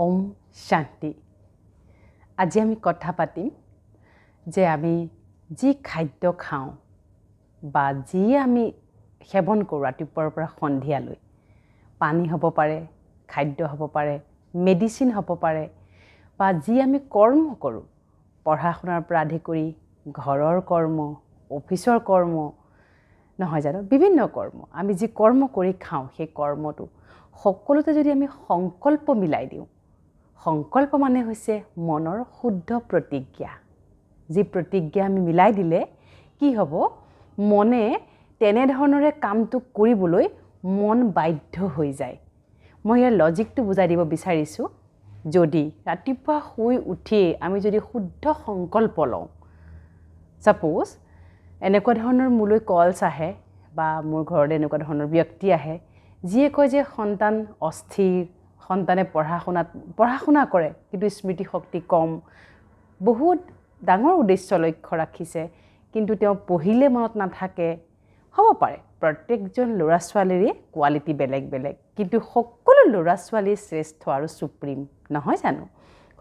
ওম শান্তি। আজি আমি কথা পাতিম যে আমি যি খাদ্য খাওঁ বা যি আমি সেৱন কৰোঁ ৰাতিপুৱাৰ পৰা সন্ধিয়ালৈ, পানী হ'ব পাৰে, খাদ্য হ'ব পাৰে, মেডিচিন হ'ব পাৰে, বা যি আমি কৰ্ম কৰোঁ, পঢ়া শুনাৰ পৰা আদি কৰি ঘৰৰ কৰ্ম, অফিচৰ কৰ্ম, নহয় জানো, বিভিন্ন কৰ্ম, আমি যি কৰ্ম কৰি খাওঁ সেই কৰ্মটো সকলোতে যদি আমি সংকল্প মিলাই দিওঁ, সংকল্প মানে হৈছে মনৰ শুদ্ধ প্ৰতিজ্ঞা। যি প্ৰতিজ্ঞা আমি মিলাই দিলে কি হ'ব, মনে তেনেধৰণৰে কামটো কৰিবলৈ মন বাধ্য হৈ যায়। মই ইয়াৰ লজিকটো বুজাই দিব বিচাৰিছোঁ। যদি ৰাতিপুৱা শুই উঠিয়ে আমি যদি শুদ্ধ সংকল্প লওঁ, ছাপ'জ এনেকুৱা ধৰণৰ মোলৈ কলছ আহে বা মোৰ ঘৰলৈ এনেকুৱা ধৰণৰ ব্যক্তি আহে যিয়ে কয় যে সন্তান অস্থিৰ, সন্তানে পঢ়া শুনা কৰে কিন্তু স্মৃতিশক্তি কম, বহুত ডাঙৰ উদ্দেশ্য লক্ষ্য ৰাখিছে কিন্তু তেওঁ পঢ়িলে মনত নাথাকে। হ'ব পাৰে প্ৰত্যেকজন ল'ৰা ছোৱালীৰে কোৱালিটি বেলেগ বেলেগ, কিন্তু সকলো ল'ৰা ছোৱালী শ্ৰেষ্ঠ আৰু সুপ্ৰিম, নহয় জানো?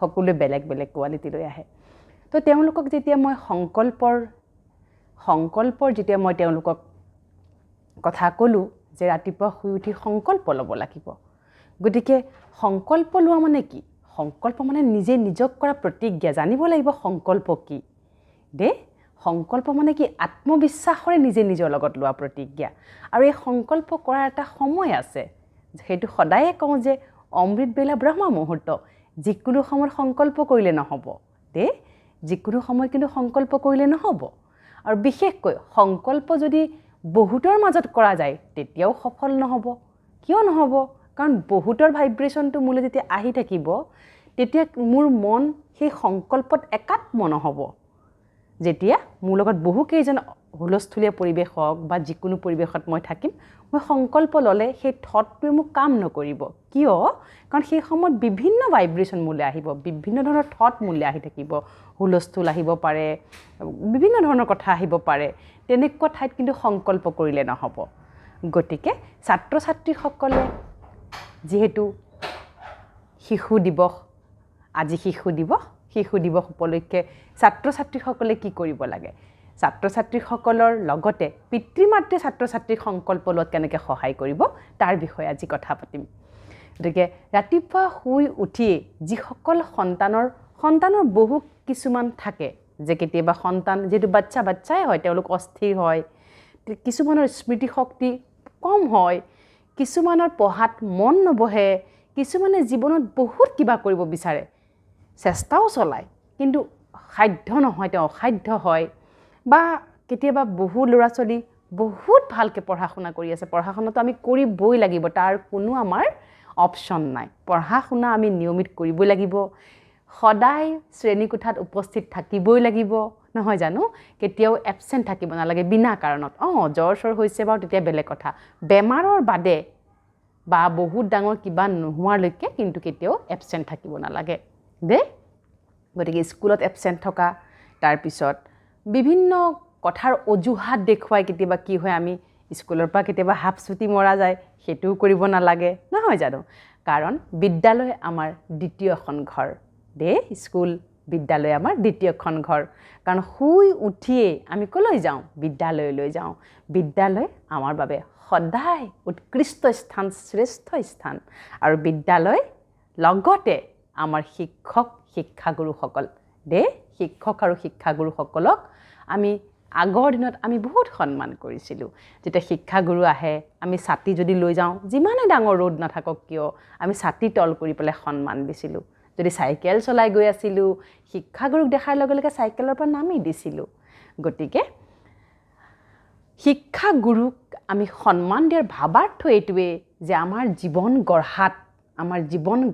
সকলোৱে বেলেগ বেলেগ কোৱালিটি লৈ আহে। তো তেওঁলোকক যেতিয়া মই সংকল্পৰ যেতিয়া মই তেওঁলোকক কথা ক'লোঁ যে ৰাতিপুৱা শুই উঠি সংকল্প ল'ব লাগিব, গতিকে সংকল্প লোৱা মানে কি? সংকল্প মানে নিজে নিজক কৰা প্ৰতিজ্ঞা। জানিব লাগিব সংকল্প কি দেই। সংকল্প মানে কি? আত্মবিশ্বাসৰে নিজে নিজৰ লগত লোৱা প্ৰতিজ্ঞা। আৰু এই সংকল্প কৰাৰ এটা সময় আছে, সেইটো সদায়ে কওঁ যে অমৃত বেলা ব্ৰহ্ম মুহূৰ্ত। যিকোনো সময়ত সংকল্প কৰিলে নহ'ব দেই, যিকোনো সময়ত কিন্তু সংকল্প কৰিলে নহ'ব। আৰু বিশেষকৈ সংকল্প যদি বহুতৰ মাজত কৰা যায় তেতিয়াও সফল নহ'ব। কিয় নহ'ব? কাৰণ বহুতৰ ভাইব্ৰেশ্যনটো মোলৈ যেতিয়া আহি থাকিব তেতিয়া মোৰ মন সেই সংকল্পত একাত্ম নহ'ব। যেতিয়া মোৰ লগত বহুকেইজন হুলস্থুলীয়া পৰিৱেশ হওক বা যিকোনো পৰিৱেশত মই থাকিম, মই সংকল্প ল'লে সেই থটটোৱে মোক কাম নকৰিব। কিয়? কাৰণ সেই সময়ত বিভিন্ন ভাইব্ৰেশ্যন মোলৈ আহিব, বিভিন্ন ধৰণৰ থট মোলৈ আহি থাকিব, হুলস্থুল আহিব পাৰে, বিভিন্ন ধৰণৰ কথা আহিব পাৰে। তেনেকুৱা ঠাইত কিন্তু সংকল্প কৰিলে নহ'ব। গতিকে ছাত্ৰ ছাত্ৰীসকলে যিহেতু শিশু দিৱস, আজি শিশু দিৱস উপলক্ষে ছাত্ৰ ছাত্ৰীসকলে কি কৰিব লাগে? ছাত্ৰ ছাত্ৰীসকলৰ লগতে পিতৃ মাতৃয়ে ছাত্ৰ ছাত্ৰীক সংকল্প লোৱাত কেনেকৈ সহায় কৰিব তাৰ বিষয়ে আজি কথা পাতিম। গতিকে ৰাতিপুৱা শুই উঠিয়ে যিসকল সন্তানৰ বহু কিছুমান থাকে যে কেতিয়াবা সন্তান যিহেতু বাচ্চাই হয়, তেওঁলোক অস্থিৰ হয়, কিছুমানৰ স্মৃতিশক্তি কম হয়, কিছুমানৰ পঢ়াত মন নবহে, কিছুমানে জীৱনত বহুত কিবা কৰিব বিচাৰে, চেষ্টাও চলায় কিন্তু সাধ্য নহয়, তেওঁ অসাধ্য হয়। বা কেতিয়াবা বহু ল'ৰা ছোৱালী বহুত ভালকৈ পঢ়া শুনা কৰি আছে, পঢ়া শুনাটো আমি কৰিবই লাগিব, তাৰ কোনো আমাৰ অপশ্যন নাই। পঢ়া শুনা আমি নিয়মিত কৰিবই লাগিব, সদায় শ্ৰেণীকোঠাত উপস্থিত থাকিবই লাগিব, নহয় জানো? কেতিয়াও এবচেণ্ট থাকিব নালাগে বিনা কাৰণত। জ্বৰ চৰ হৈছে বাৰু তেতিয়া বেলেগ কথা, বেমাৰৰ বাদে বা বহুত ডাঙৰ কিবা নোহোৱালৈকে কিন্তু কেতিয়াও এবচেণ্ট থাকিব নালাগে দেই। গতিকে স্কুলত এবচেণ্ট থকা, তাৰপিছত বিভিন্ন কথাৰ অজুহাত দেখুৱাই কেতিয়াবা কি হয়, আমি স্কুলৰ পৰা কেতিয়াবা হাফ ছুটি মৰা যায়, সেইটোও কৰিব নালাগে, নহয় জানো? কাৰণ বিদ্যালয় আমাৰ দ্বিতীয়খন ঘৰ দেই। স্কুল বিদ্যালয় আমাৰ দ্বিতীয়খন ঘৰ। কাৰণ শুই উঠিয়ে আমি ক'লৈ যাওঁ? বিদ্যালয়লৈ যাওঁ। বিদ্যালয় আমাৰ বাবে সদায় উৎকৃষ্ট স্থান, শ্ৰেষ্ঠ স্থান। আৰু বিদ্যালয় লগতে আমাৰ শিক্ষাগুৰুসকল দেই। শিক্ষক আৰু শিক্ষাগুৰুসকলক আমি আগৰ দিনত আমি বহুত সন্মান কৰিছিলোঁ। যেতিয়া শিক্ষাগুৰু আহে, আমি ছাতি যদি লৈ যাওঁ, যিমানে ডাঙৰ ৰ'দ নাথাকক কিয়, আমি ছাতি তল কৰি পেলাই সন্মান দিছিলোঁ। যদি চাইকেল চলাই গৈ আছিলোঁ, শিক্ষাগুৰুক দেখাৰ লগে লগে চাইকেলৰ পৰা নামি দিছিলোঁ। গতিকে শিক্ষাগুৰুক আমি সন্মান দিয়াৰ ভাৱাৰ্থ এইটোৱে যে আমাৰ জীৱন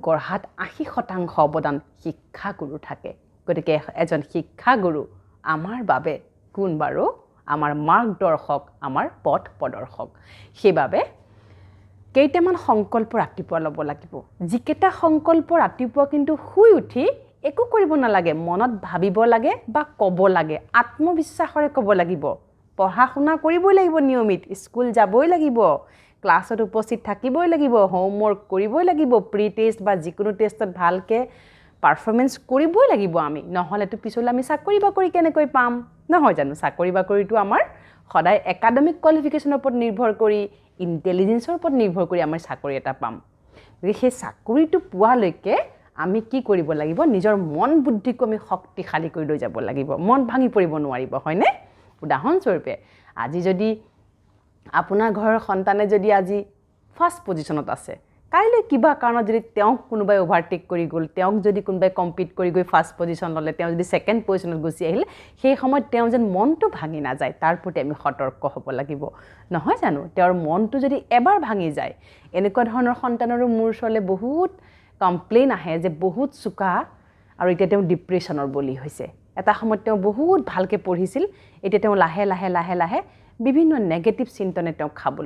গঢ়াত 80% অৱদান শিক্ষাগুৰু থাকে। গতিকে এজন শিক্ষাগুৰু আমাৰ বাবে কোন বাৰু? আমাৰ মাৰ্গদৰ্শক, আমাৰ পথ প্ৰদৰ্শক। সেইবাবে কেইটামান সংকল্প ৰাতিপুৱা ল'ব লাগিব। যিকেইটা সংকল্প ৰাতিপুৱা কিন্তু শুই উঠি একো কৰিব নালাগে, মনত ভাবিব লাগে বা ক'ব লাগে, আত্মবিশ্বাসৰে ক'ব লাগিব। পঢ়া শুনা কৰিবই লাগিব নিয়মিত, স্কুল যাবই লাগিব, ক্লাছত উপস্থিত থাকিবই লাগিব, হোমৱৰ্ক কৰিবই লাগিব, প্ৰি টেষ্ট বা যিকোনো টেষ্টত ভালকৈ পাৰফৰ্মেঞ্চ কৰিবই লাগিব আমি, নহ'লেতো পিছলৈ আমি চাকৰি বাকৰি কেনেকৈ পাম, নহয় জানো? চাকৰি বাকৰিটো আমাৰ সদায় একাডেমিক কোৱালিফিকেশ্যনৰ ওপৰত নিৰ্ভৰ কৰি, ইণ্টেলিজেঞ্চৰ ওপৰত নিৰ্ভৰ কৰি আমি চাকৰি এটা পাম। গতিকে সেই চাকৰিটো পোৱালৈকে আমি কি কৰিব লাগিব? নিজৰ মন বুদ্ধিকো আমি শক্তিশালী কৰি লৈ যাব লাগিব, মন ভাঙি পৰিব নোৱাৰিব, হয়নে? উদাহৰণস্বৰূপে আজি যদি আপোনাৰ ঘৰৰ সন্তানে যদি আজি ফাৰ্ষ্ট পজিশ্যনত আছে, কাইলৈ কিবা কাৰণত যদি তেওঁক কোনোবাই অভাৰটেক কৰি গ'ল, তেওঁক যদি কোনোবাই কম্পিট কৰি গৈ ফাৰ্ষ্ট পজিশ্যন ল'লে, তেওঁ যদি ছেকেণ্ড পজিশ্যনত গুচি আহিলে, সেই সময়ত তেওঁ যেন মনটো ভাঙি নাযায়, তাৰ প্ৰতি আমি সতৰ্ক হ'ব লাগিব, নহয় জানো? তেওঁৰ মনটো যদি এবাৰ ভাঙি যায়, এনেকুৱা ধৰণৰ সন্তানৰো মোৰ ওচৰলৈ বহুত কমপ্লেইন আহে যে বহুত চোকা আৰু এতিয়া তেওঁ ডিপ্ৰেশ্যনৰ বলি হৈছে। এটা সময়ত তেওঁ বহুত ভালকৈ পঢ়িছিল, এতিয়া তেওঁ লাহে লাহে লাহে লাহে বিভিন্ন নেগেটিভ চিন্তনে তেওঁক খাবলৈ